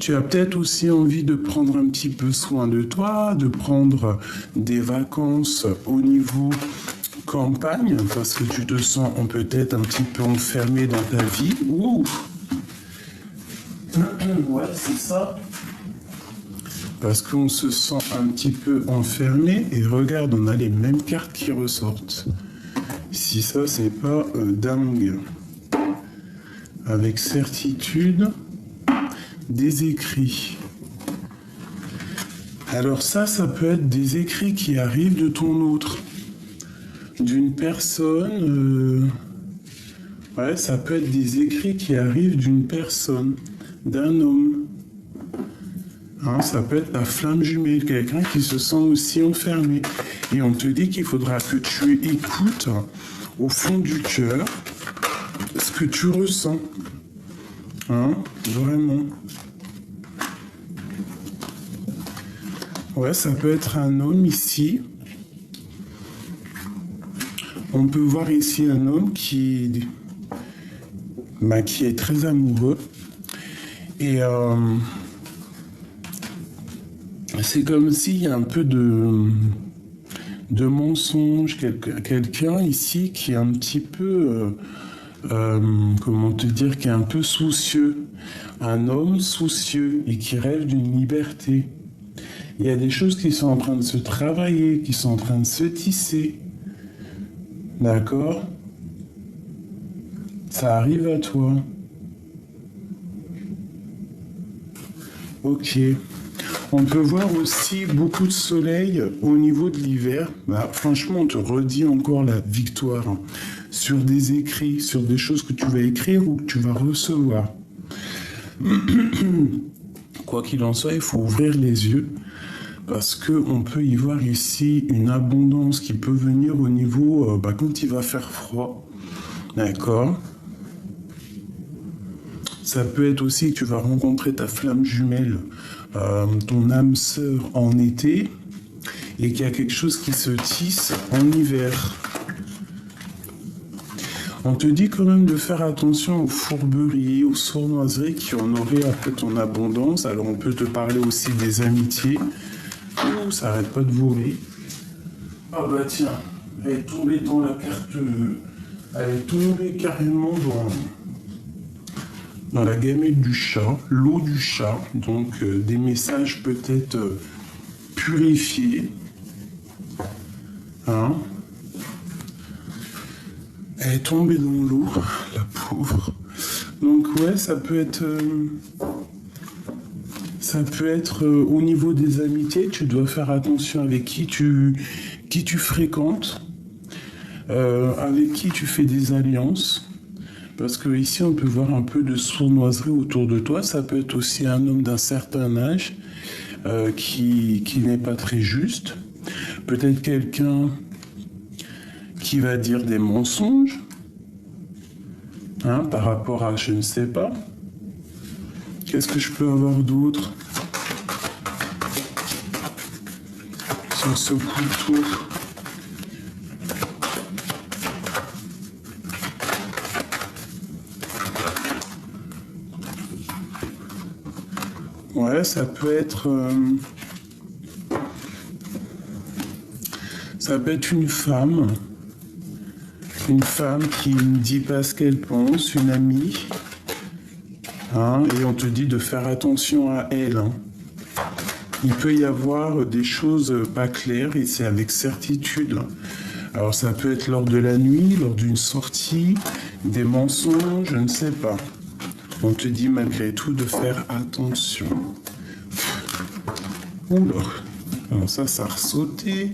Tu as peut-être aussi envie de prendre un petit peu soin de toi, de prendre des vacances au niveau campagne, parce que tu te sens peut-être un petit peu enfermé dans ta vie. Ouh. Ouais, c'est ça. Parce qu'on se sent un petit peu enfermé. Et regarde, on a les mêmes cartes qui ressortent. Si ça, c'est pas dingue. Avec certitude, des écrits. Alors ça peut être des écrits qui arrivent de ton autre. D'une personne... Ouais, ça peut être des écrits qui arrivent d'une personne, d'un homme. Hein, ça peut être la flamme jumelle, quelqu'un qui se sent aussi enfermé. Et on te dit qu'il faudra que tu écoutes au fond du cœur ce que tu ressens. Hein, vraiment. Ouais, ça peut être un homme ici. On peut voir ici un homme qui est très amoureux. Et c'est comme s'il y a un peu de mensonge. Quelqu'un ici qui est un petit peu... comment te dire, qui est un peu soucieux. Un homme soucieux et qui rêve d'une liberté. Il y a des choses qui sont en train de se travailler, qui sont en train de se tisser. D'accord? Ça arrive à toi. Ok. On peut voir aussi beaucoup de soleil au niveau de l'hiver. Bah, franchement, on te redit encore la victoire sur des écrits, sur des choses que tu vas écrire ou que tu vas recevoir. Quoi qu'il en soit, il faut ouvrir les yeux parce qu'on peut y voir ici une abondance qui peut venir au niveau quand il va faire froid. D'accord? Ça peut être aussi que tu vas rencontrer ta flamme jumelle, ton âme sœur en été, et qu'il y a quelque chose qui se tisse en hiver. On te dit quand même de faire attention aux fourberies, aux sournoiseries qui en auraient après ton abondance. Alors on peut te parler aussi des amitiés. Ouh, ça arrête pas de voler. Ah bah tiens, elle est tombée dans la carte... Elle est tombée carrément dans la gamelle du chat, l'eau du chat, donc des messages peut-être purifiés. Hein? Elle est tombée dans l'eau, la pauvre. Donc ouais, ça peut être au niveau des amitiés, tu dois faire attention avec qui tu fréquentes, avec qui tu fais des alliances. Parce que ici, on peut voir un peu de sournoiserie autour de toi. Ça peut être aussi un homme d'un certain âge qui n'est pas très juste. Peut-être quelqu'un qui va dire des mensonges par rapport à je ne sais pas. Qu'est-ce que je peux avoir d'autre sur ce couteau? Ouais, ça peut être une femme qui ne dit pas ce qu'elle pense, une amie, et on te dit de faire attention à elle. Il peut y avoir des choses pas claires et c'est avec certitude. Alors ça peut être lors de la nuit, lors d'une sortie, des mensonges, je ne sais pas. On te dit malgré tout de faire attention. Oula, alors ça a ressauté.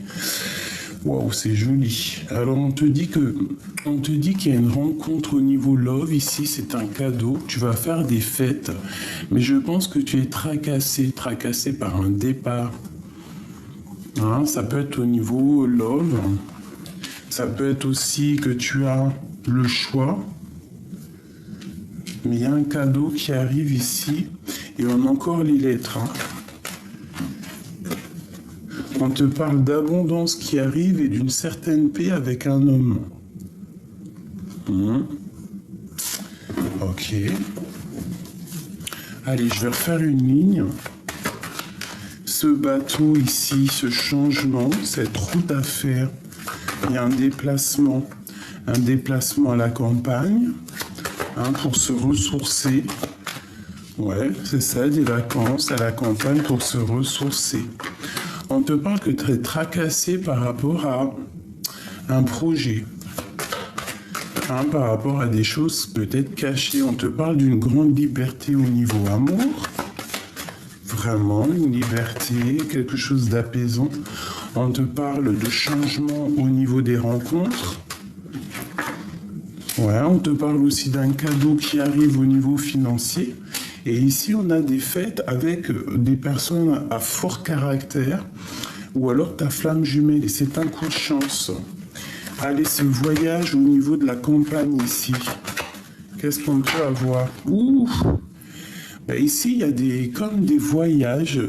Waouh, c'est joli. Alors on te dit qu'il y a une rencontre au niveau love ici, c'est un cadeau. Tu vas faire des fêtes, mais je pense que tu es tracassé par un départ. Ça peut être au niveau love. Ça peut être aussi que tu as le choix. Mais il y a un cadeau qui arrive ici et on a encore les lettres. On te parle d'abondance qui arrive et d'une certaine paix avec un homme. Ok. Allez, je vais refaire une ligne. Ce bateau ici, ce changement, cette route à faire, il y a un déplacement à la campagne, hein, pour se ressourcer. Ouais, c'est ça, des vacances à la campagne pour se ressourcer. On te parle que tu es tracassé par rapport à un projet, hein, par rapport à des choses peut-être cachées. On te parle d'une grande liberté au niveau amour. Vraiment, une liberté, quelque chose d'apaisant. On te parle de changement au niveau des rencontres. Ouais, on te parle aussi d'un cadeau qui arrive au niveau financier. Et ici, on a des fêtes avec des personnes à fort caractère ou alors ta flamme jumelle. Et c'est un coup de chance. Allez, ce voyage au niveau de la campagne ici. Qu'est-ce qu'on peut avoir? Ouh! Ben ici, il y a comme des voyages.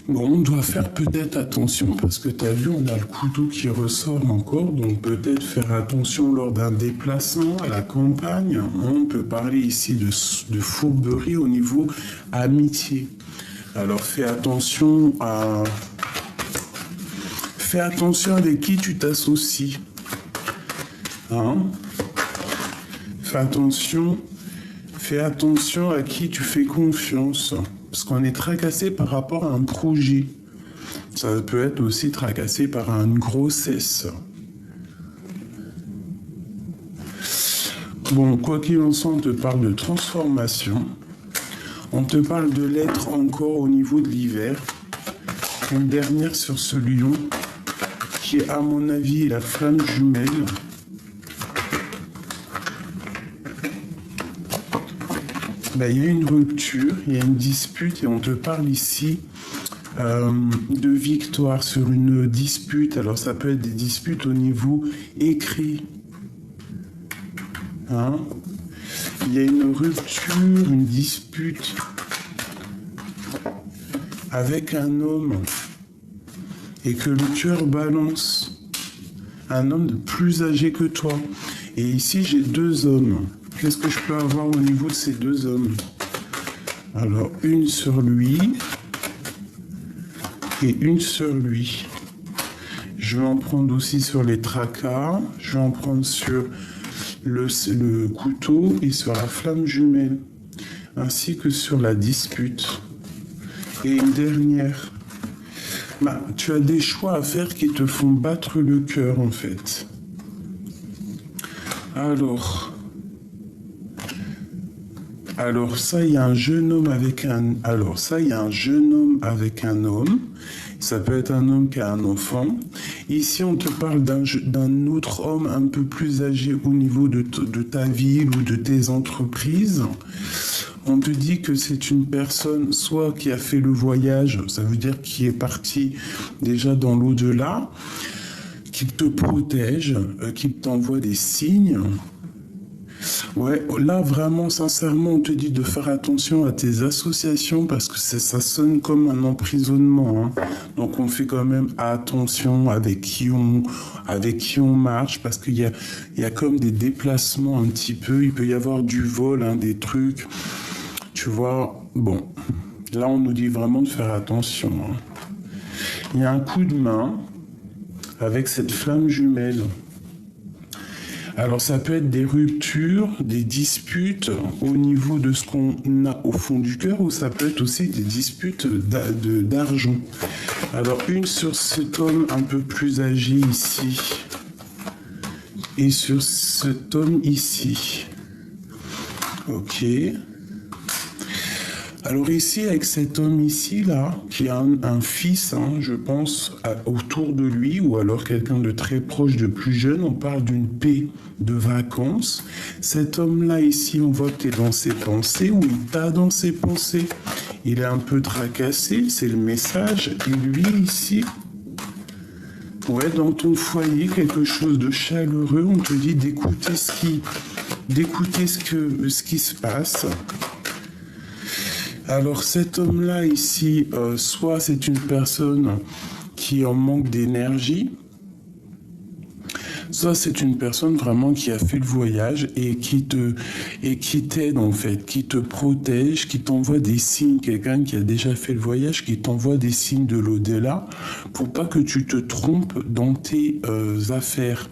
Bon, on doit faire peut-être attention parce que tu as vu, on a le couteau qui ressort encore. Donc peut-être faire attention lors d'un déplacement à la campagne. On peut parler ici de fourberie au niveau amitié. Alors fais attention avec qui tu t'associes. Hein? Fais attention à qui tu fais confiance. Parce qu'on est tracassé par rapport à un projet. Ça peut être aussi tracassé par une grossesse. Bon, quoi qu'il en soit, on te parle de transformation. On te parle de l'être encore au niveau de l'hiver. Une dernière sur ce lion, qui est à mon avis la flamme jumelle. Ben, il y a une rupture, il y a une dispute et on te parle ici de victoire sur une dispute. Alors ça peut être des disputes au niveau écrit. Hein? Il y a une rupture, une dispute avec un homme et que le cœur balance. Un homme de plus âgé que toi. Et ici j'ai deux hommes. Qu'est-ce que je peux avoir au niveau de ces deux hommes? Alors, une sur lui et une sur lui. Je vais en prendre aussi sur les tracas. Je vais en prendre sur le couteau et sur la flamme jumelle. Ainsi que sur la dispute. Et une dernière. Bah, tu as des choix à faire qui te font battre le cœur, en fait. Alors ça, il y a un jeune homme avec un... Alors ça, il y a un jeune homme avec un homme. Ça peut être un homme qui a un enfant. Ici, on te parle d'un autre homme un peu plus âgé au niveau de ta ville ou de tes entreprises. On te dit que c'est une personne soit qui a fait le voyage, ça veut dire qui est parti déjà dans l'au-delà, qui te protège, qui t'envoie des signes. Ouais, là vraiment, sincèrement, on te dit de faire attention à tes associations parce que ça sonne comme un emprisonnement. Hein. Donc on fait quand même attention avec qui on marche parce qu'il y a comme des déplacements un petit peu. Il peut y avoir du vol, hein, des trucs. Tu vois, bon, là on nous dit vraiment de faire attention. Hein. Il y a un coup de main avec cette flamme jumelle. Alors ça peut être des ruptures, des disputes au niveau de ce qu'on a au fond du cœur ou ça peut être aussi des disputes d'argent. Alors une sur cet homme un peu plus âgé ici et sur cet homme ici. Ok. Alors ici, avec cet homme ici, là, qui a un fils, hein, je pense, autour de lui, ou alors quelqu'un de très proche, de plus jeune, on parle d'une paix de vacances. Cet homme-là ici, on voit que tu es dans ses pensées, ou il t'a dans ses pensées. Il est un peu tracassé, c'est le message. Et lui ici, ouais, dans ton foyer, quelque chose de chaleureux, on te dit d'écouter ce qui se passe. Alors cet homme-là ici, soit c'est une personne qui en manque d'énergie, Ça, c'est une personne vraiment qui a fait le voyage et qui t'aide en fait, qui te protège, qui t'envoie des signes. Quelqu'un qui a déjà fait le voyage, qui t'envoie des signes de l'au-delà pour pas que tu te trompes dans tes affaires.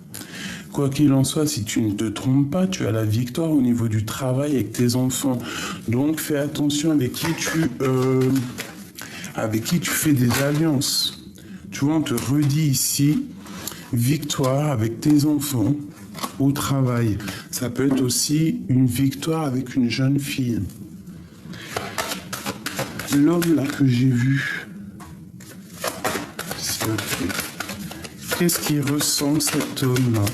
Quoi qu'il en soit, si tu ne te trompes pas, tu as la victoire au niveau du travail avec tes enfants. Donc, fais attention avec qui tu fais des alliances. Tu vois, on te redit ici, victoire avec tes enfants au travail. Ça peut être aussi une victoire avec une jeune fille. L'homme là que j'ai vu, s'il te plaît, qu'est-ce qu'il ressent cet homme-là?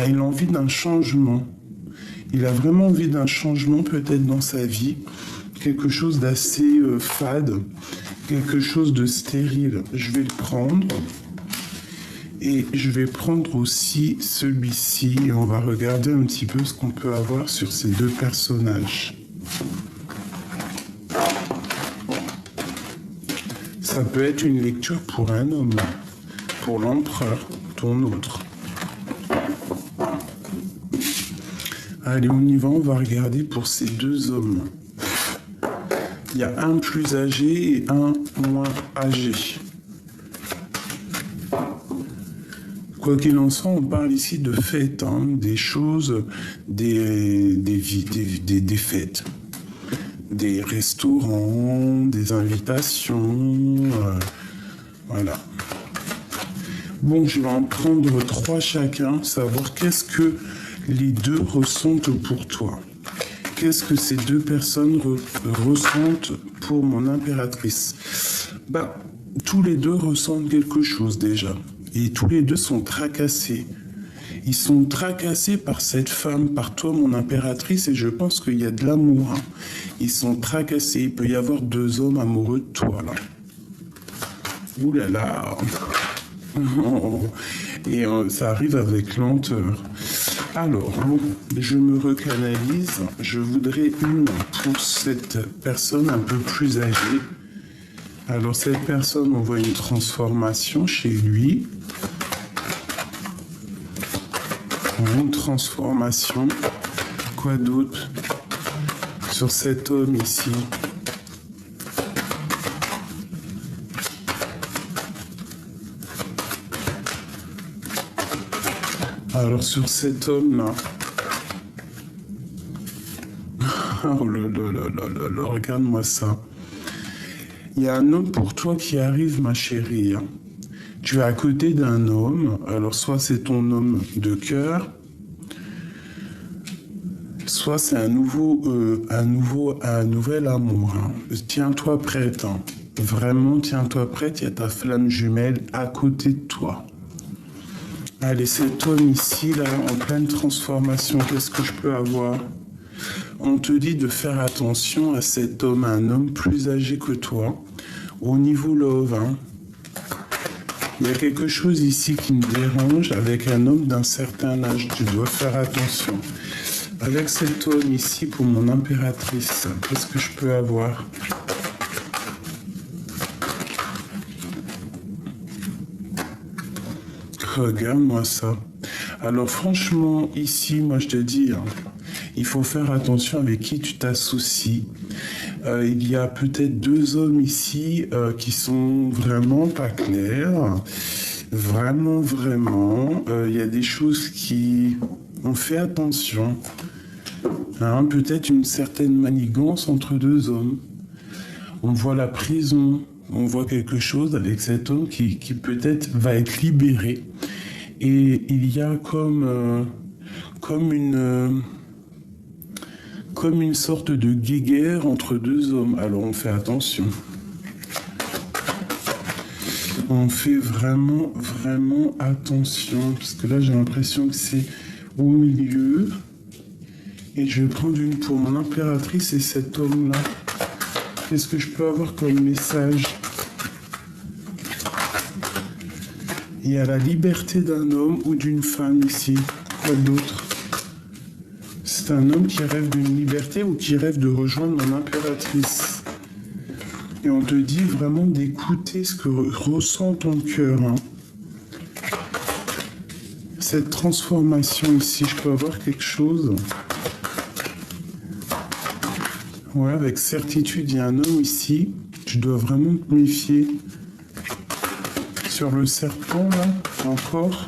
Il a envie d'un changement. Il a vraiment envie d'un changement peut-être dans sa vie. Quelque chose d'assez fade, quelque chose de stérile. Je vais le prendre. Et je vais prendre aussi celui-ci. Et on va regarder un petit peu ce qu'on peut avoir sur ces deux personnages. Ça peut être une lecture pour un homme, pour l'empereur, ton autre. Allez, on y va, on va regarder pour ces deux hommes. Il y a un plus âgé et un moins âgé. Quoi qu'il en soit, on parle ici de fêtes, des choses, des fêtes. Des restaurants, des invitations, voilà. Bon, je vais en prendre 3 chacun, savoir qu'est-ce que les deux ressentent pour toi. Qu'est-ce que ces deux personnes ressentent pour mon impératrice? Tous les deux ressentent quelque chose déjà. Et tous les deux sont tracassés. Ils sont tracassés par cette femme, par toi, mon impératrice, et je pense qu'il y a de l'amour. Ils sont tracassés. Il peut y avoir 2 hommes amoureux de toi, là. Ouh là là. Et ça arrive avec lenteur. Alors, bon, je me recanalise. Je voudrais une pour cette personne un peu plus âgée. Alors, cette personne, on voit une transformation chez lui. Une transformation. Quoi d'autre sur cet homme ici? Alors sur cet homme-là, oh là, regarde-moi ça. Il y a un homme pour toi qui arrive, ma chérie. Tu es à côté d'un homme, alors soit c'est ton homme de cœur, soit c'est un nouvel amour. Tiens-toi prête, vraiment tiens-toi prête, il y a ta flamme jumelle à côté de toi. Allez, cet homme ici, là, en pleine transformation, qu'est-ce que je peux avoir? On te dit de faire attention à cet homme, un homme plus âgé que toi, au niveau love. Il y a quelque chose ici qui me dérange avec un homme d'un certain âge. Tu dois faire attention. Avec cet homme ici, pour mon impératrice, qu'est-ce que je peux avoir? Regarde-moi ça. Alors franchement, ici, moi je te dis, il faut faire attention avec qui tu t'associes. Il y a peut-être 2 hommes ici qui sont vraiment pas clairs. Vraiment. Il y a des choses qui... On fait attention. Peut-être une certaine manigance entre 2 hommes. On voit la prison. On voit quelque chose avec cet homme qui peut-être va être libéré. Et il y a comme une sorte de guéguerre entre 2 hommes. Alors on fait attention. On fait vraiment attention. Parce que là j'ai l'impression que c'est au milieu. Et je vais prendre une pour mon impératrice et cet homme-là. Qu'est-ce que je peux avoir comme message? Il y a la liberté d'un homme ou d'une femme ici. Quoi d'autre? C'est un homme qui rêve d'une liberté ou qui rêve de rejoindre mon impératrice. Et on te dit vraiment d'écouter ce que ressent ton cœur. Hein. Cette transformation ici, je peux avoir quelque chose. Ouais, avec certitude, il y a un homme ici. Tu dois vraiment te méfier. Sur le serpent, là, encore.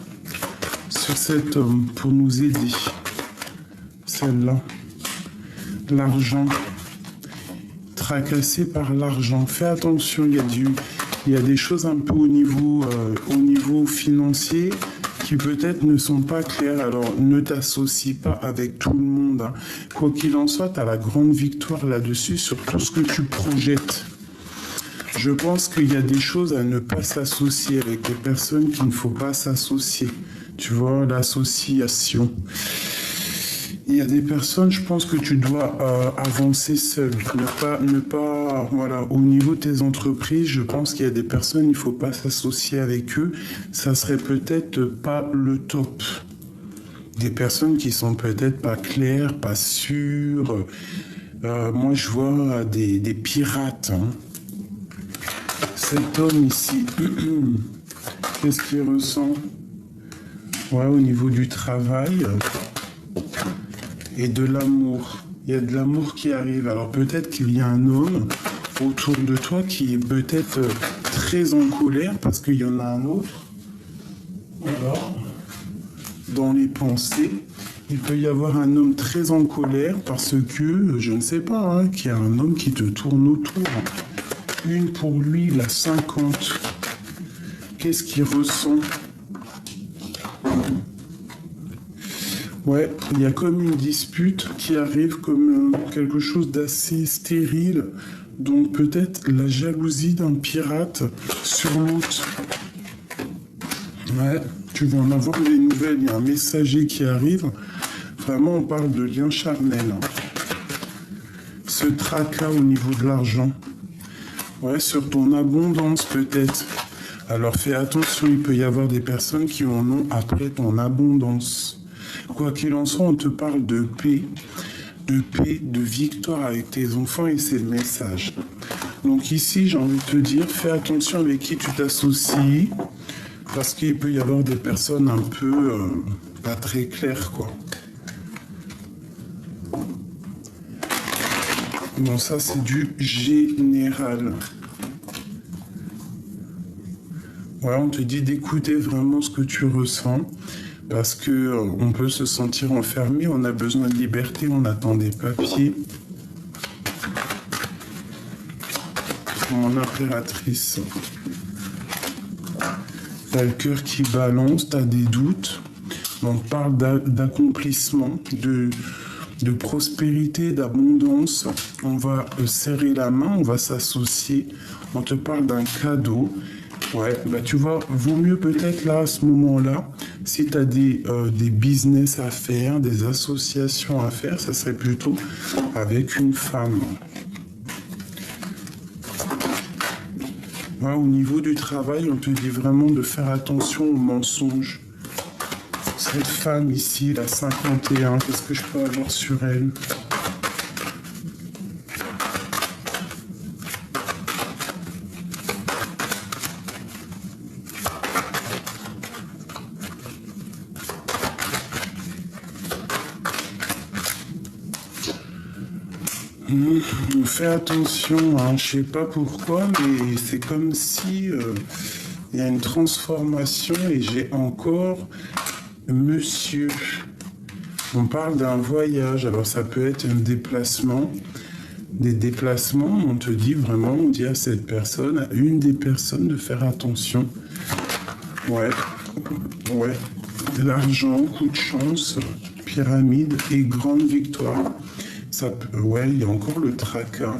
Sur cet homme, pour nous aider. Celle-là. L'argent. Tracassé par l'argent. Fais attention, il y a des choses un peu au niveau financier qui peut-être ne sont pas claires. Alors ne t'associe pas avec tout le monde. Hein. Quoi qu'il en soit, tu as la grande victoire là-dessus sur tout ce que tu projettes. Je pense qu'il y a des choses à ne pas s'associer avec des personnes qu'il ne faut pas s'associer. Tu vois, l'association. Il y a des personnes, je pense que tu dois avancer seul. Ne pas, voilà, au niveau de tes entreprises, je pense qu'il y a des personnes, il ne faut pas s'associer avec eux. Ça serait peut-être pas le top. Des personnes qui sont peut-être pas claires, pas sûres. Moi, je vois des pirates. Hein. Cet homme ici, qu'est-ce qu'il ressent? Ouais, au niveau du travail. Et de l'amour. Il y a de l'amour qui arrive. Alors peut-être qu'il y a un homme autour de toi qui est peut-être très en colère parce qu'il y en a un autre. Alors, dans les pensées, il peut y avoir un homme très en colère parce que, je ne sais pas, hein, qu'il y a un homme qui te tourne autour. Une pour lui, la 50. Qu'est-ce qu'il ressent? Ouais, il y a comme une dispute qui arrive comme quelque chose d'assez stérile. Donc peut-être la jalousie d'un pirate sur l'autre. Ouais, tu vas en avoir des nouvelles. Il y a un messager qui arrive. Vraiment, on parle de lien charnel. Hein. Ce tracas au niveau de l'argent. Ouais, sur ton abondance peut-être. Alors fais attention, il peut y avoir des personnes qui en ont après ton abondance. Quoi qu'il en soit, on te parle de paix, de victoire avec tes enfants et c'est le message. Donc ici, j'ai envie de te dire, fais attention avec qui tu t'associes parce qu'il peut y avoir des personnes un peu pas très claires, quoi. Bon, ça, c'est du général. Voilà, on te dit d'écouter vraiment ce que tu ressens. Parce que on peut se sentir enfermé, on a besoin de liberté, on attend des papiers. Mon impératrice. T'as le cœur qui balance, t'as des doutes. On parle d'accomplissement, de prospérité, d'abondance. On va serrer la main, on va s'associer. On te parle d'un cadeau. Ouais, bah tu vois, vaut mieux peut-être là, à ce moment-là, si tu as des business à faire, des associations à faire, ça serait plutôt avec une femme. Ouais, au niveau du travail, on te dit vraiment de faire attention aux mensonges. Cette femme ici, la 51, qu'est-ce que je peux avoir sur elle ? Fais attention, hein, je sais pas pourquoi, mais c'est comme si il y a une transformation et j'ai encore monsieur. On parle d'un voyage, alors ça peut être un déplacement. Des déplacements, on te dit vraiment, on dit à cette personne, à une des personnes de faire attention. Ouais. De l'argent, coup de chance, pyramide et grande victoire. Ouais, il y a encore le tracas.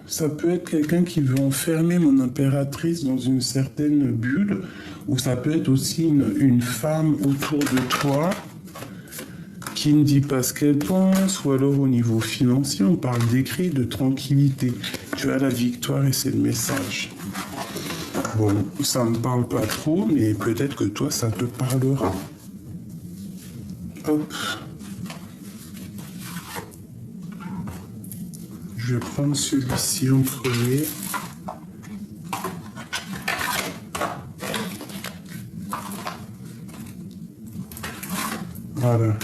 Ça peut être quelqu'un qui veut enfermer mon impératrice dans une certaine bulle, ou ça peut être aussi une femme autour de toi qui ne dit pas ce qu'elle pense, ou alors au niveau financier, on parle d'écrit, de tranquillité. Tu as la victoire et c'est le message. Bon, ça ne me parle pas trop, mais peut-être que toi, ça te parlera. Hop. Je vais prendre celui-ci en premier. Voilà.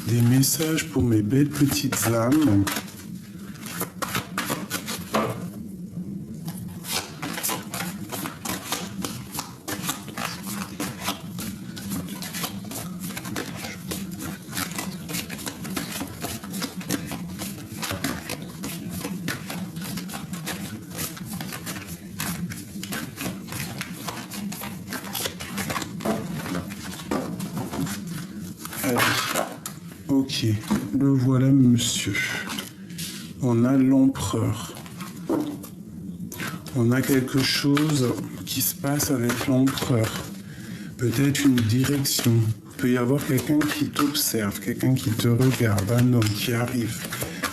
Des messages pour mes belles petites âmes. Allez. Ok, le voilà monsieur. On a l'empereur. On a quelque chose qui se passe avec l'empereur. Peut-être une direction. Il peut y avoir quelqu'un qui t'observe, quelqu'un qui te regarde, un homme qui arrive.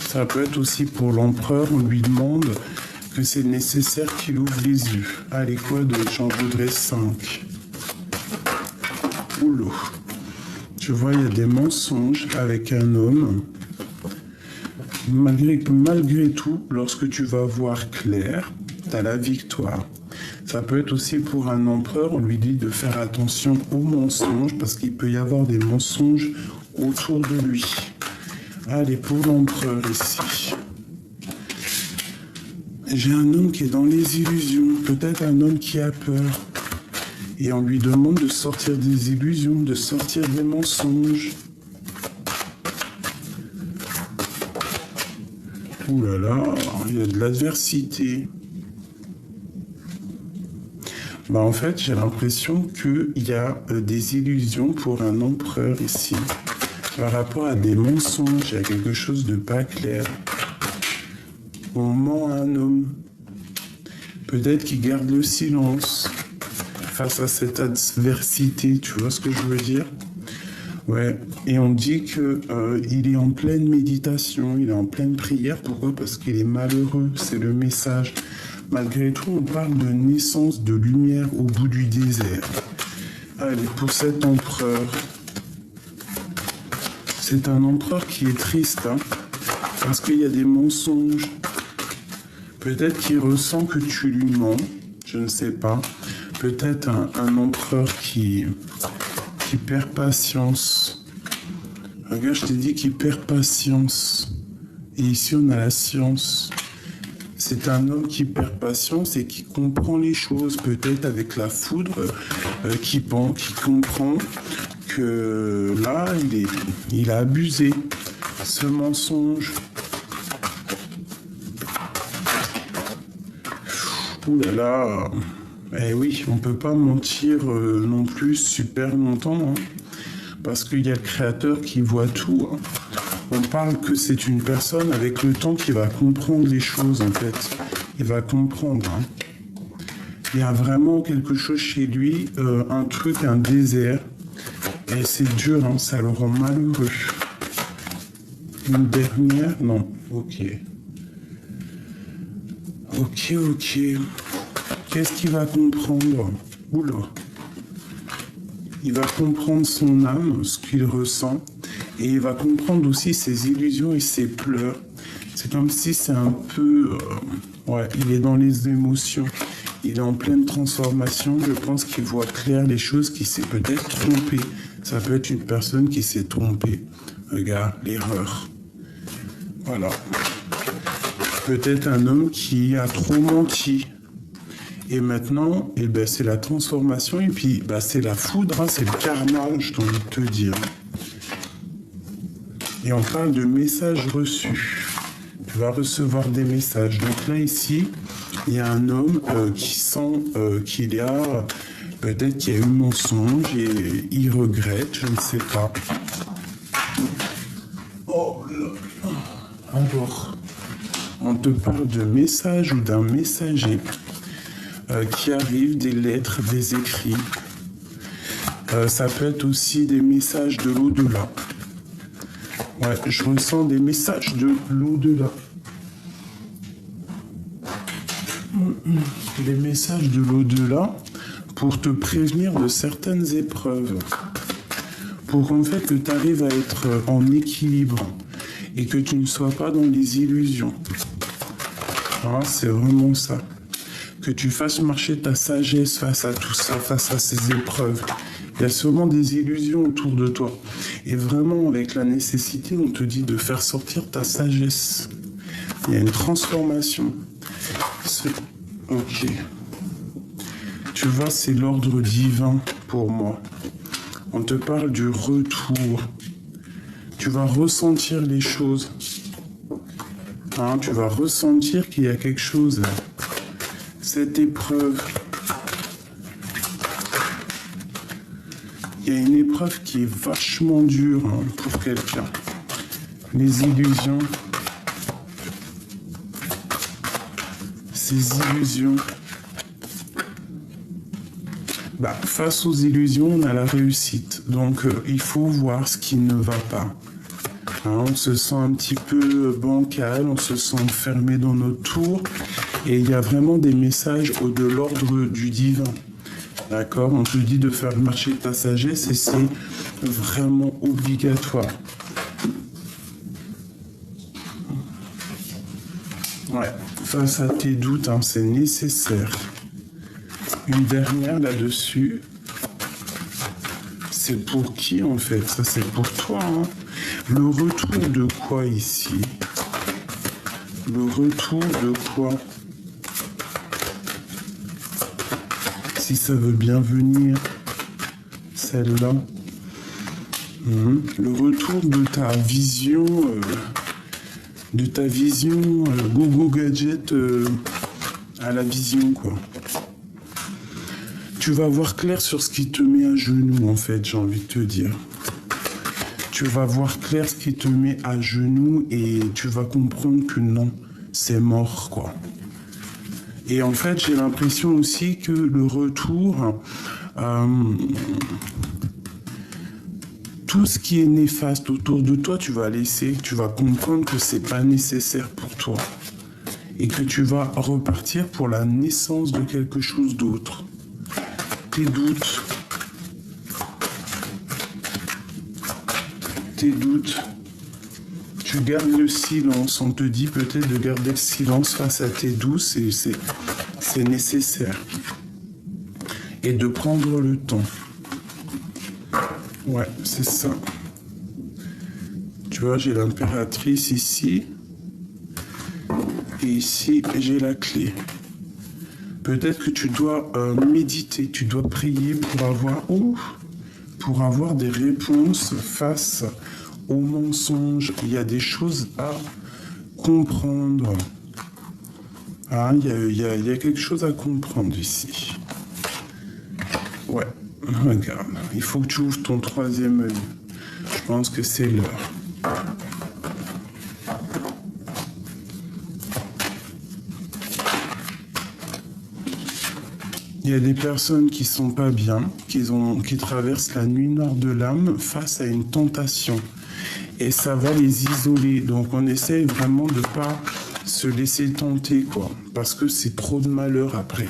Ça peut être aussi pour l'empereur, on lui demande que c'est nécessaire qu'il ouvre les yeux. Allez, quoi d'autre? J'en voudrais 5. Oulou. Je vois, il y a des mensonges avec un homme. Malgré tout, lorsque tu vas voir clair, tu as la victoire. Ça peut être aussi pour un empereur, on lui dit de faire attention aux mensonges, parce qu'il peut y avoir des mensonges autour de lui. Allez, pour l'empereur ici. J'ai un homme qui est dans les illusions, peut-être un homme qui a peur. Et on lui demande de sortir des illusions, de sortir des mensonges. Ouh là là, il y a de l'adversité. Bah en fait, j'ai l'impression qu'il y a des illusions pour un empereur ici. Par rapport à des mensonges, il y a quelque chose de pas clair. On ment à un homme. Peut-être qu'il garde le silence face à cette adversité, tu vois ce que je veux dire? Ouais, et on dit que il est en pleine méditation, il est en pleine prière. Pourquoi? Parce qu'il est malheureux, c'est le message. Malgré tout, on parle de naissance de lumière au bout du désert. Allez, pour cet empereur, c'est un empereur qui est triste, hein, parce qu'il y a des mensonges. Peut-être qu'il ressent que tu lui mens, je ne sais pas. Peut-être un empereur qui perd patience. Regarde, je t'ai dit qu'il perd patience. Et ici, on a la science. C'est un homme qui perd patience et qui comprend les choses, peut-être avec la foudre, qui comprend que là, il a abusé. Ce mensonge. Ouh là là. Eh oui, on peut pas mentir non plus super longtemps, hein, parce qu'il y a le créateur qui voit tout. Hein. On parle que c'est une personne avec le temps qui va comprendre les choses, en fait. Il va comprendre. Hein. Il y a vraiment quelque chose chez lui, un truc, un désert. Et c'est dur, hein, ça le rend malheureux. Une dernière? Non. Ok. Ok. Qu'est-ce qu'il va comprendre? Oula. Il va comprendre son âme, ce qu'il ressent. Et il va comprendre aussi ses illusions et ses pleurs. C'est comme si c'est un peu... ouais, il est dans les émotions. Il est en pleine transformation. Je pense qu'il voit clair les choses, qu'il s'est peut-être trompé. Ça peut être une personne qui s'est trompée. Regarde, l'erreur. Voilà. Peut-être un homme qui a trop menti. Et maintenant, eh ben, c'est la transformation. Et puis, bah, c'est la foudre. Hein, c'est le karma, je t'ai envie de te dire. Et on parle de messages reçus. Tu vas recevoir des messages. Donc là, ici, il y a un homme qui sent qu'il y a... Peut-être qu'il y a eu mensonge et il regrette, je ne sais pas. Oh là. Alors, on te parle de message ou d'un messager qui arrive, des lettres, des écrits. Ça peut être aussi des messages de l'au-delà. Ouais, je ressens des messages de l'au-delà. Des messages de l'au-delà pour te prévenir de certaines épreuves. Pour en fait que tu arrives à être en équilibre. et que tu ne sois pas dans les illusions. Hein, c'est vraiment ça. Que tu fasses marcher ta sagesse face à tout ça, face à ces épreuves. Il y a souvent des illusions autour de toi. Et vraiment, avec la nécessité, on te dit de faire sortir ta sagesse. Il y a une transformation. Ok. Tu vois, c'est l'ordre divin pour moi. On te parle du retour. Tu vas ressentir les choses. Hein, tu vas ressentir qu'il y a quelque chose. Cette épreuve. Il y a une épreuve qui est vachement dure hein, pour quelqu'un. Les illusions. Ces illusions. Face aux illusions, on a la réussite. Donc, il faut voir ce qui ne va pas. Hein, on se sent un petit peu bancal, on se sent fermé dans notre tour. Et il y a vraiment des messages de l'ordre du divin. D'accord? On te dit de faire marcher ta sagesse et c'est vraiment obligatoire. Ouais, face à tes doutes, hein, c'est nécessaire. Une dernière là-dessus. C'est pour qui en fait? Ça c'est pour toi. Hein. Le retour de quoi ici? Le retour de quoi? Si ça veut bien venir, celle-là. Le retour de ta vision, Google Gadget à la vision, quoi. Tu vas voir clair sur ce qui te met à genoux, en fait, j'ai envie de te dire. Tu vas voir clair ce qui te met à genoux et tu vas comprendre que non, c'est mort, quoi. Et en fait, j'ai l'impression aussi que le retour, tout ce qui est néfaste autour de toi, tu vas laisser, tu vas comprendre que c'est pas nécessaire pour toi. Et que tu vas repartir pour la naissance de quelque chose d'autre. Tes doutes. Tu gardes le silence. On te dit peut-être de garder le silence face à tes doutes, c'est nécessaire. Et de prendre le temps. Ouais, c'est ça. Tu vois, j'ai l'impératrice ici. Et ici, j'ai la clé. Peut-être que tu dois méditer, tu dois prier pour avoir des réponses face aux mensonges. Il y a des choses à comprendre. Ah, il y a quelque chose à comprendre ici. Ouais, regarde. Il faut que tu ouvres ton troisième œil. Je pense que c'est l'heure. Il y a des personnes qui sont pas bien, qui traversent la nuit noire de l'âme face à une tentation. Et ça va les isoler. Donc on essaye vraiment de pas se laisser tenter, quoi. Parce que c'est trop de malheur après.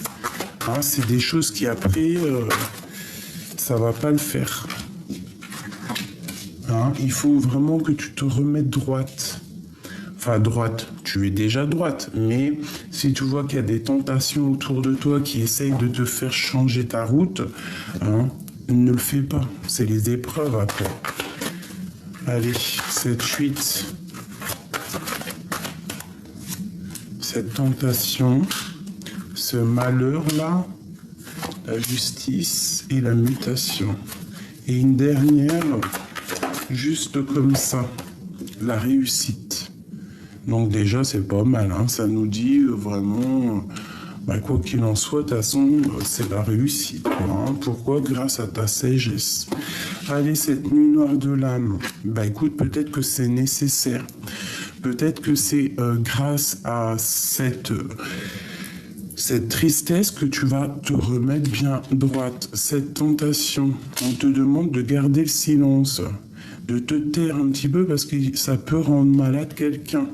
Hein, c'est des choses qui après, ça va pas le faire. Hein, il faut vraiment que tu te remettes droite. Enfin, droite, tu es déjà droite, mais si tu vois qu'il y a des tentations autour de toi qui essayent de te faire changer ta route, hein, ne le fais pas. C'est les épreuves après. Allez, cette fuite, cette tentation, ce malheur-là, la justice et la mutation. Et une dernière, juste comme ça, la réussite. Donc déjà, c'est pas mal, hein. Ça nous dit vraiment, quoi qu'il en soit, de toute façon, c'est la réussite, quoi, hein. Pourquoi? Grâce à ta sagesse. Allez, cette nuit noire de l'âme, écoute, peut-être que c'est nécessaire. Peut-être que c'est grâce à cette tristesse que tu vas te remettre bien droite. Cette tentation, on te demande de garder le silence, de te taire un petit peu parce que ça peut rendre malade quelqu'un.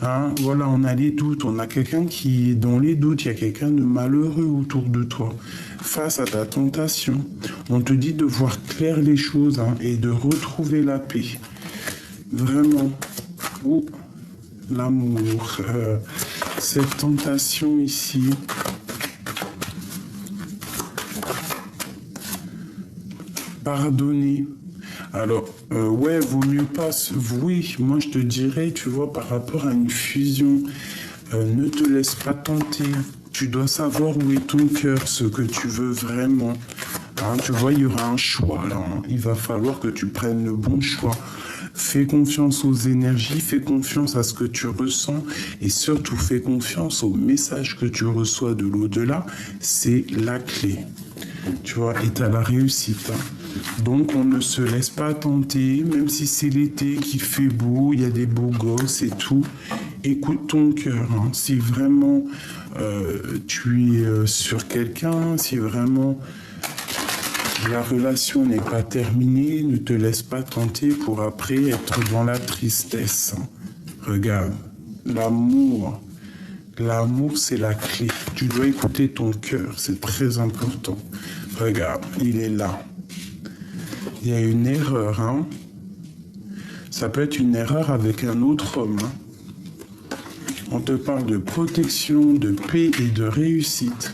Hein, voilà, on a les doutes, on a quelqu'un qui est dans les doutes, il y a quelqu'un de malheureux autour de toi. Face à ta tentation, on te dit de voir clair les choses, hein, et de retrouver la paix. Vraiment. ou l'amour. Cette tentation ici. Pardonner. Alors, ouais, vaut mieux pas... Oui, moi je te dirais, tu vois, par rapport à une fusion, ne te laisse pas tenter. Tu dois savoir où est ton cœur, ce que tu veux vraiment. Hein, tu vois, il y aura un choix là. Hein. Il va falloir que tu prennes le bon choix. Fais confiance aux énergies, fais confiance à ce que tu ressens et surtout fais confiance au message que tu reçois de l'au-delà. C'est la clé. Tu vois, et t'as la réussite. Hein. Donc on ne se laisse pas tenter, même si c'est l'été, qu'il fait beau, il y a des beaux gosses et tout. Écoute ton cœur. Hein. Si vraiment tu es sur quelqu'un, si vraiment la relation n'est pas terminée, ne te laisse pas tenter pour après être dans la tristesse. Hein. Regarde, l'amour. L'amour, c'est la clé. Tu dois écouter ton cœur, c'est très important. Regarde, il est là. Il y a une erreur, hein. Ça peut être une erreur avec un autre homme. Hein. On te parle de protection, de paix et de réussite.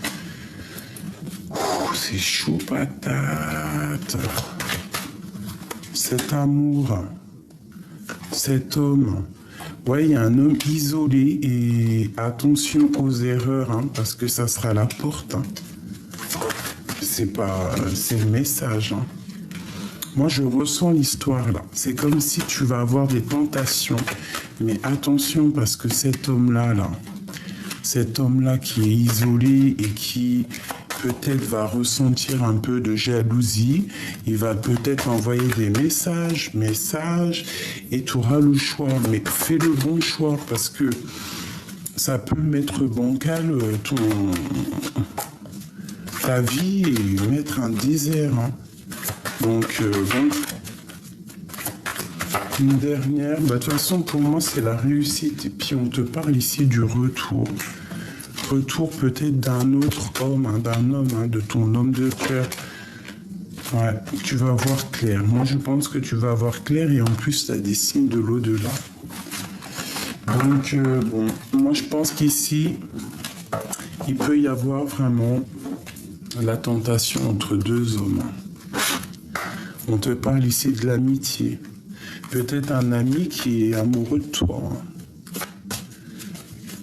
C'est chaud patate. Cet amour, cet homme. Ouais, il y a un homme isolé et attention aux erreurs, hein, parce que ça sera la porte. Hein. C'est le message. Hein. Moi, je ressens l'histoire là. C'est comme si tu vas avoir des tentations. Mais attention, parce que cet homme-là qui est isolé et qui peut-être va ressentir un peu de jalousie, il va peut-être envoyer des messages, et tu auras le choix. Mais fais le bon choix, parce que ça peut mettre bancal ta vie et mettre un désert. Hein. Donc, bon, une dernière, de toute façon, pour moi, c'est la réussite. Et puis, on te parle ici du retour. Retour peut-être d'un autre homme, hein, de ton homme de cœur. Ouais, tu vas voir clair. Moi, je pense que tu vas voir clair et en plus, tu as des signes de l'au-delà. Donc, bon, moi, je pense qu'ici, il peut y avoir vraiment la tentation entre deux hommes. On te parle ici de l'amitié. Peut-être un ami qui est amoureux de toi.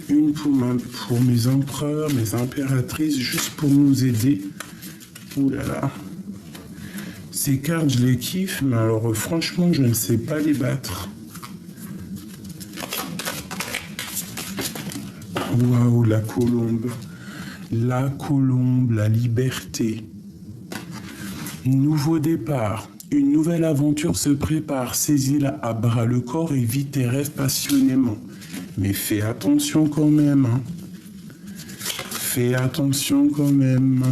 Une pour mes empereurs, mes impératrices, juste pour nous aider. Ouh là là. Ces cartes, je les kiffe, mais alors franchement, je ne sais pas les battre. Waouh, la colombe. La colombe, la liberté. Nouveau départ. Une nouvelle aventure se prépare. Saisis-la à bras le corps et vis tes rêves passionnément. Mais fais attention quand même. Hein. Fais attention quand même.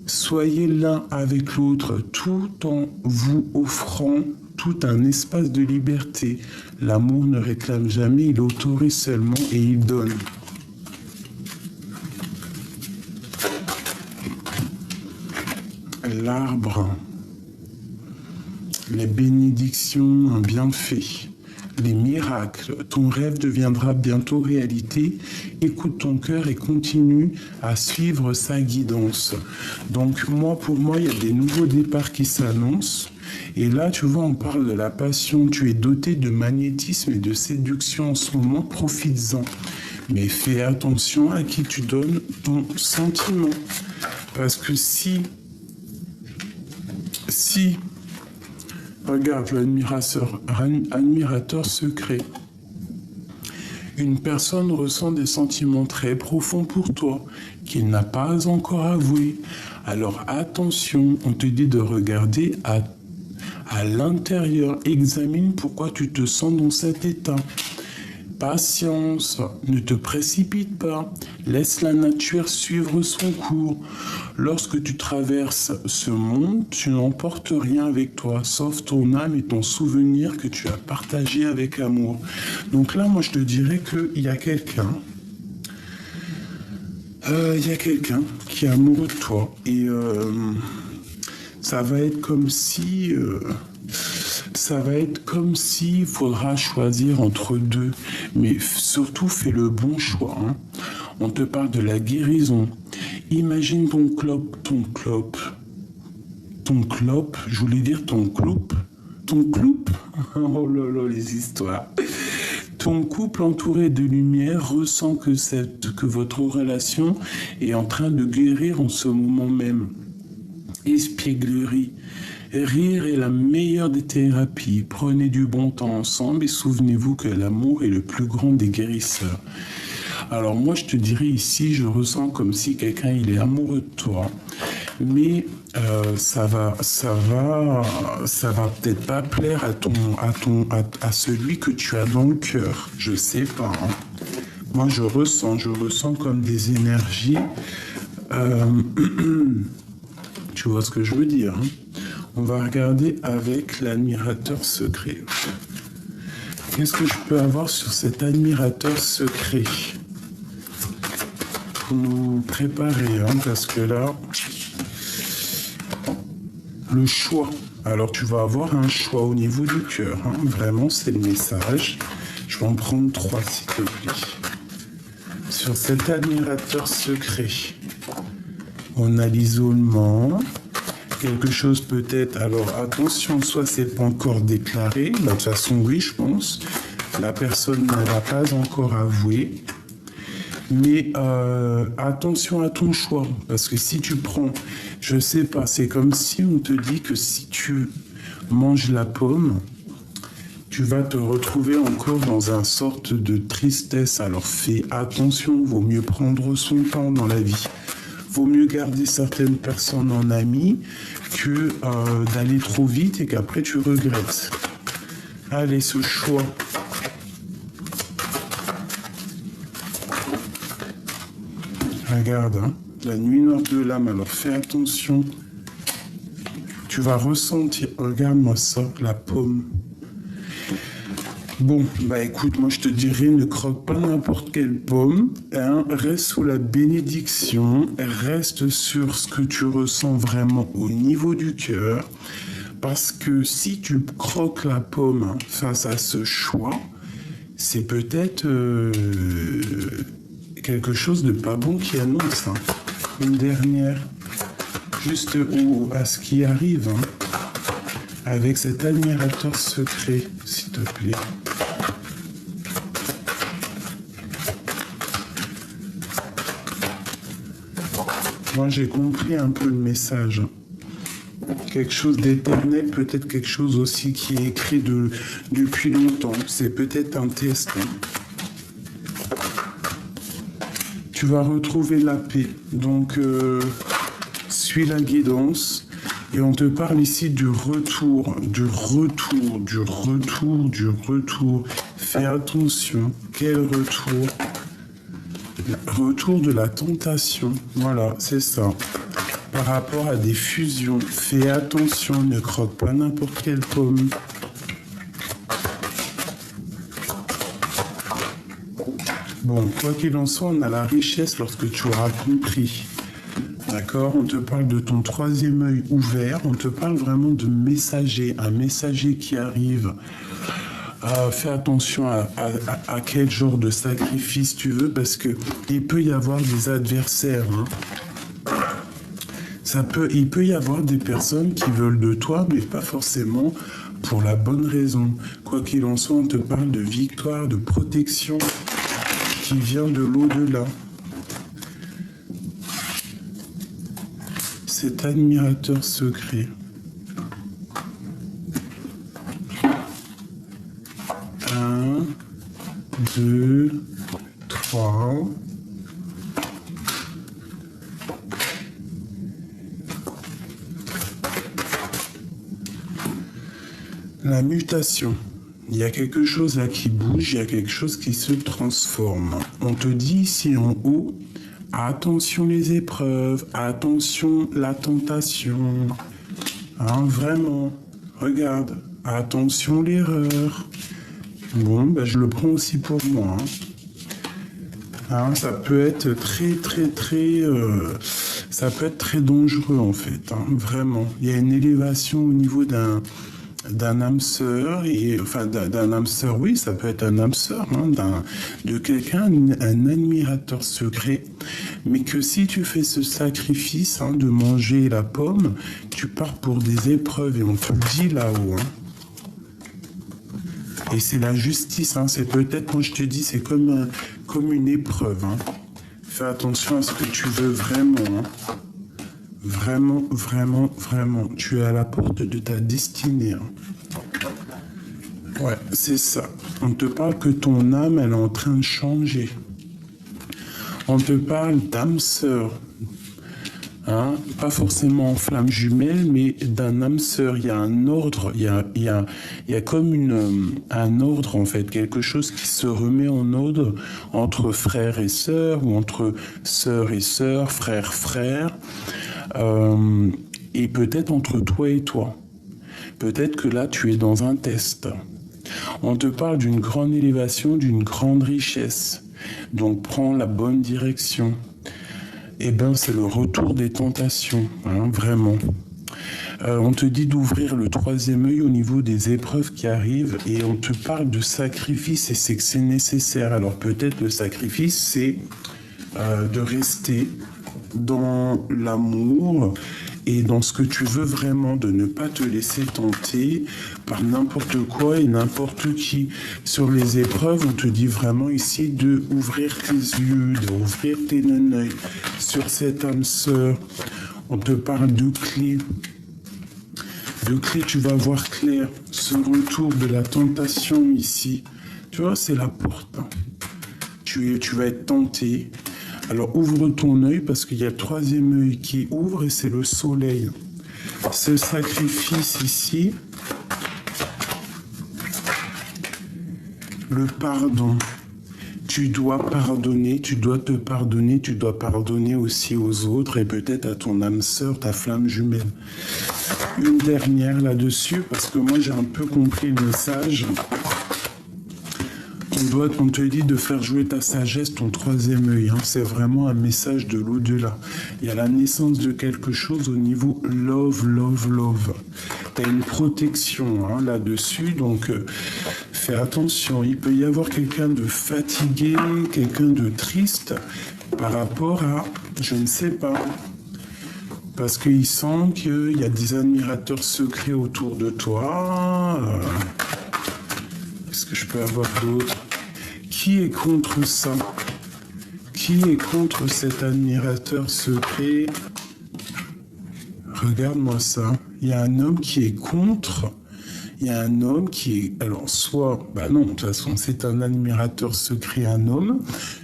Soyez l'un avec l'autre tout en vous offrant tout un espace de liberté. L'amour ne réclame jamais, il autorise seulement et il donne. L'arbre, les bénédictions, un bienfait, les miracles, ton rêve deviendra bientôt réalité. Écoute ton cœur et continue à suivre sa guidance. Donc pour moi, il y a des nouveaux départs qui s'annoncent. Et là, tu vois, on parle de la passion. Tu es doté de magnétisme et de séduction en ce moment, profites-en. Mais fais attention à qui tu donnes ton sentiment. Parce que si regarde l'admirateur secret, une personne ressent des sentiments très profonds pour toi, qu'il n'a pas encore avoués. Alors attention, on te dit de regarder à l'intérieur, examine pourquoi tu te sens dans cet état. Patience, ne te précipite pas, laisse la nature suivre son cours. Lorsque tu traverses ce monde, tu n'emportes rien avec toi, sauf ton âme et ton souvenir que tu as partagé avec amour. Donc là, moi, je te dirais qu'il y a quelqu'un qui est amoureux de toi. Et ça va être comme si... Ça va être comme s'il faudra choisir entre deux. Mais surtout, fais le bon choix. Hein. On te parle de la guérison. Imagine ton clope, je voulais dire ton cloupe. Ton cloupe. Oh là là, les histoires. Ton couple entouré de lumière ressent que votre relation est en train de guérir en ce moment même. Espièglerie. Rire est la meilleure des thérapies. Prenez du bon temps ensemble et souvenez-vous que l'amour est le plus grand des guérisseurs. Alors moi je te dirais ici, je ressens comme si quelqu'un il est amoureux de toi, mais ça va peut-être pas plaire à celui que tu as dans le cœur. Je sais pas. Hein. Moi je ressens comme des énergies. Tu vois ce que je veux dire. Hein. On va regarder avec l'admirateur secret. Qu'est-ce que je peux avoir sur cet admirateur secret? Pour nous préparer, hein, parce que là, le choix. Alors tu vas avoir un choix au niveau du cœur. Hein. Vraiment, c'est le message. Je vais en prendre 3, s'il te plaît. Sur cet admirateur secret, on a l'isolement. Quelque chose peut-être. Alors attention, soit c'est pas encore déclaré. De toute façon, oui, je pense. La personne ne l'a pas encore avoué. Mais attention à ton choix, parce que si tu prends, je sais pas, c'est comme si on te dit que si tu manges la pomme, tu vas te retrouver encore dans une sorte de tristesse. Alors fais attention, vaut mieux prendre son temps dans la vie. Vaut mieux garder certaines personnes en amis que d'aller trop vite et qu'après tu regrettes. Allez, ce choix. Regarde, hein, la nuit noire de l'âme, alors fais attention. Tu vas ressentir, regarde-moi ça, la pomme. Bon, bah écoute, moi je te dirais, ne croque pas n'importe quelle pomme, hein, reste sous la bénédiction, reste sur ce que tu ressens vraiment au niveau du cœur, parce que si tu croques la pomme hein, face à ce choix, c'est peut-être... quelque chose de pas bon qui annonce. Hein. Une dernière, juste à ce qui arrive, hein, avec cet admirateur secret, s'il te plaît. Moi, j'ai compris un peu le message. Quelque chose d'éternel, peut-être quelque chose aussi qui est écrit depuis longtemps. C'est peut-être un test. Hein. Tu vas retrouver la paix. Donc, suis la guidance. Et on te parle ici du retour. Fais attention. Quel retour? Retour de la tentation. Voilà, c'est ça. Par rapport à des fusions. Fais attention. Ne croque pas n'importe quelle pomme. Bon, quoi qu'il en soit, on a la richesse lorsque tu auras compris. D'accord? On te parle de ton troisième œil ouvert. On te parle vraiment de messager. Un messager qui arrive. Fais attention à quel genre de sacrifice tu veux, parce que il peut y avoir des adversaires. Hein. Il peut y avoir des personnes qui veulent de toi, mais pas forcément pour la bonne raison. Quoi qu'il en soit, on te parle de victoire, de protection qui vient de l'au-delà. Cet admirateur secret. 1, 2, 3. La mutation. Il y a quelque chose là qui bouge, il y a quelque chose qui se transforme. On te dit ici en haut, attention les épreuves, attention la tentation. Hein, vraiment, regarde, attention l'erreur. Bon, ben, je le prends aussi pour moi. Hein, ça peut être ça peut être très dangereux en fait, hein, vraiment. Il y a une élévation au niveau d'un d'un âme sœur, et enfin d'un âme sœur, oui, ça peut être un âme sœur, hein, de quelqu'un, un admirateur secret, mais que si tu fais ce sacrifice hein, de manger la pomme, tu pars pour des épreuves, et on te le dit là-haut. Hein. Et c'est la justice, hein, c'est peut-être, moi je te dis, c'est comme une épreuve. Hein. Fais attention à ce que tu veux vraiment. Hein. Vraiment, vraiment, vraiment. Tu es à la porte de ta destinée. Hein. Ouais, c'est ça. On te parle que ton âme, elle est en train de changer. On te parle d'âme sœur. Hein, pas forcément en flamme jumelle, mais d'un âme sœur. Il y a un ordre, il y a comme un ordre en fait, quelque chose qui se remet en ordre entre frères et sœurs, ou entre sœurs et sœurs, frères, frères, et peut-être entre toi et toi. Peut-être que là, tu es dans un test. On te parle d'une grande élévation, d'une grande richesse. Donc, prends la bonne direction. Eh bien, c'est le retour des tentations, hein, vraiment. On te dit d'ouvrir le troisième œil au niveau des épreuves qui arrivent, et on te parle de sacrifice, et c'est que c'est nécessaire. Alors peut-être le sacrifice, c'est de rester dans l'amour et dans ce que tu veux vraiment, de ne pas te laisser tenter par n'importe quoi et n'importe qui. Sur les épreuves, on te dit vraiment ici de ouvrir tes yeux, d'ouvrir tes œils sur cette âme sœur. On te parle de clés. De clés, tu vas voir clair. Ce retour de la tentation ici, tu vois, c'est la porte. Tu vas être tenté. Alors ouvre ton œil parce qu'il y a le troisième œil qui ouvre et c'est le soleil. Ce sacrifice ici, le pardon. Tu dois pardonner, tu dois te pardonner, tu dois pardonner aussi aux autres et peut-être à ton âme sœur, ta flamme jumelle. Une dernière là-dessus parce que moi j'ai un peu compris le message. On te dit de faire jouer ta sagesse, ton troisième œil. Hein. C'est vraiment un message de l'au-delà. Il y a la naissance de quelque chose au niveau love, love, love. Tu as une protection hein, là-dessus, donc fais attention. Il peut y avoir quelqu'un de fatigué, quelqu'un de triste par rapport à, je ne sais pas, parce qu'il sent qu'il y a des admirateurs secrets autour de toi. Qu'est-ce que je peux avoir d'autre ? Qui est contre ça? Qui est contre cet admirateur secret? Regarde-moi ça. Il y a un homme qui est contre. Il y a un homme qui est... Alors, soit... Bah non, de toute façon, c'est un admirateur secret, un homme.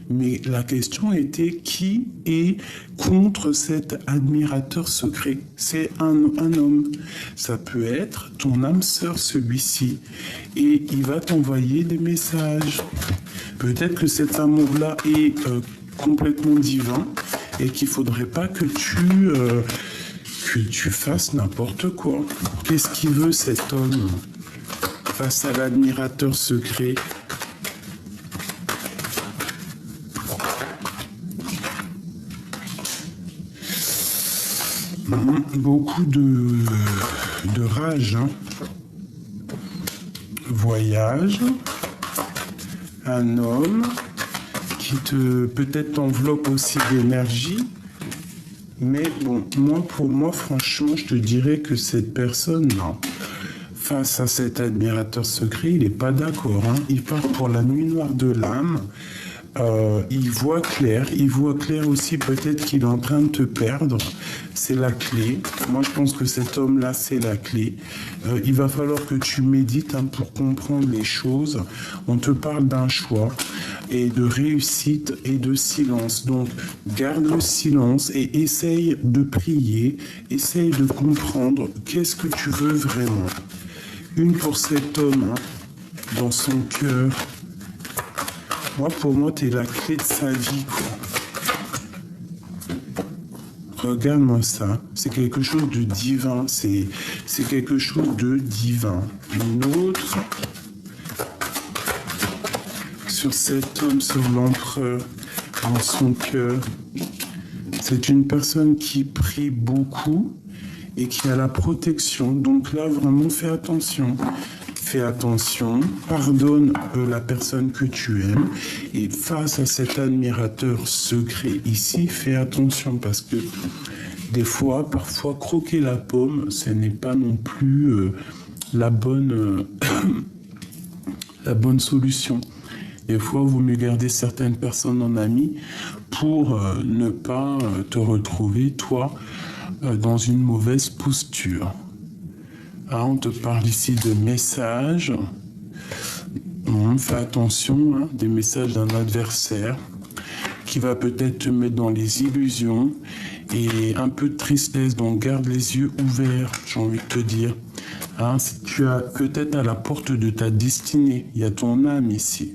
Mais la question était qui est contre cet admirateur secret? C'est un homme. Ça peut être ton âme sœur, celui-ci. Et il va t'envoyer des messages. Peut-être que cet amour-là est complètement divin et qu'il ne faudrait pas que tu fasses n'importe quoi. Qu'est-ce qu'il veut cet homme face à l'admirateur secret? Beaucoup de rage. Hein. Voyage. Un homme qui peut-être t'enveloppe aussi d'énergie. Mais bon, pour moi, franchement, je te dirais que cette personne, non. Face à cet admirateur secret, il n'est pas d'accord. Hein. Il part pour la nuit noire de l'âme. Il voit clair aussi peut-être qu'il est en train de te perdre. C'est la clé. Moi, je pense que cet homme-là, c'est la clé. Il va falloir que tu médites hein, pour comprendre les choses. On te parle d'un choix et de réussite et de silence. Donc, garde le silence et essaye de prier. Essaye de comprendre qu'est-ce que tu veux vraiment. Une pour cet homme, hein, dans son cœur. Moi, pour moi, t'es la clé de sa vie, quoi. Regarde-moi ça. C'est quelque chose de divin. C'est quelque chose de divin. Une autre. Sur cet homme, sur l'empereur, dans son cœur. C'est une personne qui prie beaucoup et qui a la protection. Donc là, vraiment, fais attention. Fais attention, pardonne la personne que tu aimes et face à cet admirateur secret ici, fais attention parce que des fois, parfois, croquer la pomme, ce n'est pas non plus la bonne solution. Des fois, il vaut mieux garder certaines personnes en amis pour ne pas te retrouver, toi, dans une mauvaise posture. Ah, on te parle ici de messages. Fais attention, hein, des messages d'un adversaire qui va peut-être te mettre dans les illusions et un peu de tristesse. Donc garde les yeux ouverts, j'ai envie de te dire. Hein, tu as peut-être à la porte de ta destinée. Il y a ton âme ici.